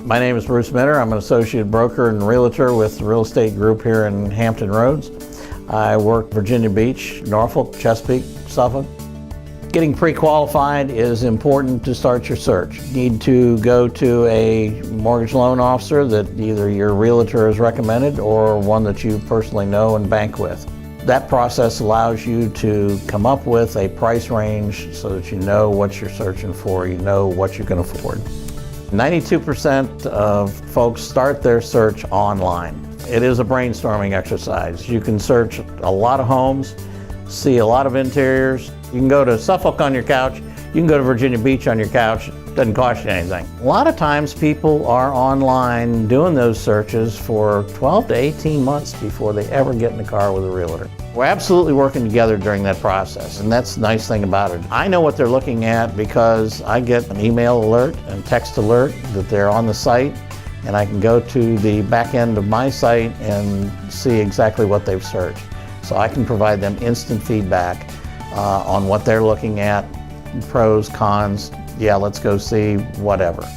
My name is Bruce Minner. I'm an associate broker and realtor with the real estate group here in Hampton Roads. I work Virginia Beach, Norfolk, Chesapeake, Suffolk. Getting pre-qualified is important to start your search. You need to go to a mortgage loan officer that either your realtor has recommended or one that you personally know and bank with. That process allows you to come up with a price range so that you know what you're searching for, you know what you can afford. 92% of folks start their search online. It is a brainstorming exercise. You can search a lot of homes, see a lot of interiors. You can go to Suffolk on your couch, you can go to Virginia Beach on your couch, doesn't cost you anything. A lot of times people are online doing those searches for 12 to 18 months before they ever get in the car with a realtor. We're absolutely working together during that process, and that's the nice thing about it. I know what they're looking at because I get an email alert and text alert that they're on the site, and I can go to the back end of my site and see exactly what they've searched. So I can provide them instant feedback on what they're looking at, pros, cons, yeah, let's go see, whatever.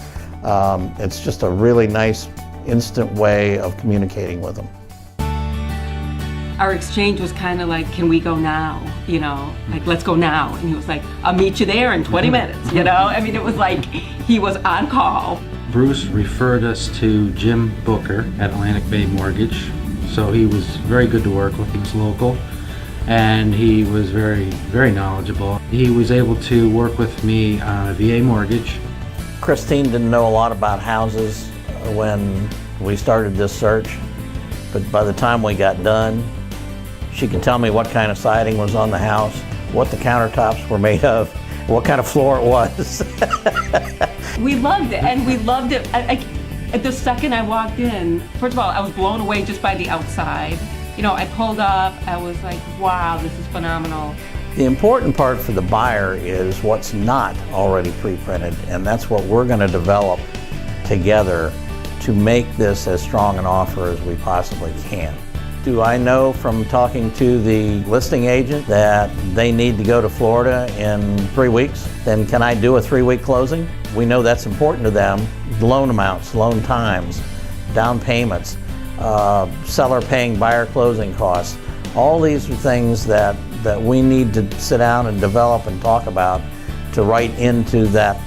It's just a really nice, instant way of communicating with them. Our exchange was kind of like, can we go now? You know, like, let's go now. And he was like, I'll meet you there in 20 minutes, you know? I mean, it was like he was on call. Bruce referred us to Jim Booker at Atlantic Bay Mortgage. So he was very good to work with. He was local and he was very, very knowledgeable. He was able to work with me on a VA mortgage. Christine didn't know a lot about houses when we started this search, but by the time we got done, she could tell me what kind of siding was on the house, what the countertops were made of, what kind of floor it was. We loved it, and we loved it. At the second I walked in, first of all, I was blown away just by the outside. You know, I pulled up, I was like, wow, this is phenomenal. The important part for the buyer is what's not already pre-printed, and that's what we're going to develop together to make this as strong an offer as we possibly can. Do I know from talking to the listing agent that they need to go to Florida in 3 weeks? Then can I do a 3-week closing? We know that's important to them. Loan amounts, loan times, down payments, seller paying buyer closing costs. All these are things that we need to sit down and develop and talk about to write into that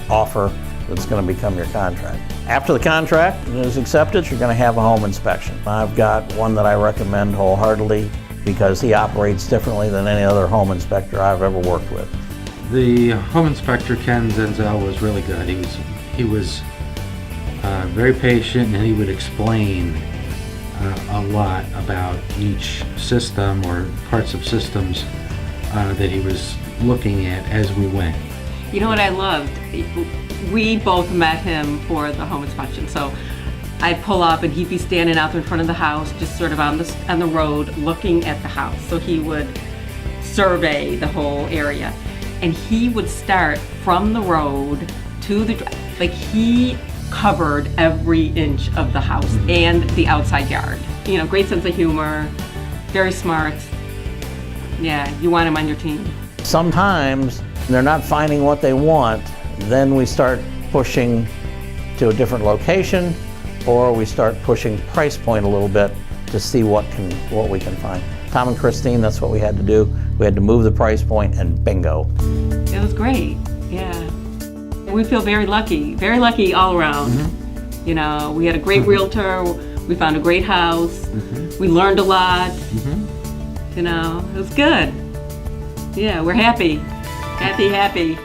offer that's going to become your contract. After the contract is accepted, you're going to have a home inspection. I've got one that I recommend wholeheartedly because he operates differently than any other home inspector I've ever worked with. The home inspector, Ken Zenzel, was really good. He was very patient, and he would explain a lot about each system or parts of systems that he was looking at as we went. You know what I loved? We both met him for the home inspection. So I'd pull up and he'd be standing out there in front of the house, just sort of on the road looking at the house. So he would survey the whole area. And he would start from the road to the, like he covered every inch of the house and the outside yard. You know, great sense of humor, very smart. Yeah, you want him on your team. Sometimes they're not finding what they want, then we start pushing to a different location, or we start pushing the price point a little bit to see what we can find. Tom and Christine, that's what we had to do. We had to move the price point, and bingo. It was great, yeah. We feel very lucky all around. You know, we had a great realtor, we found a great house, we learned a lot. You know, it was good. Yeah, we're happy. Happy.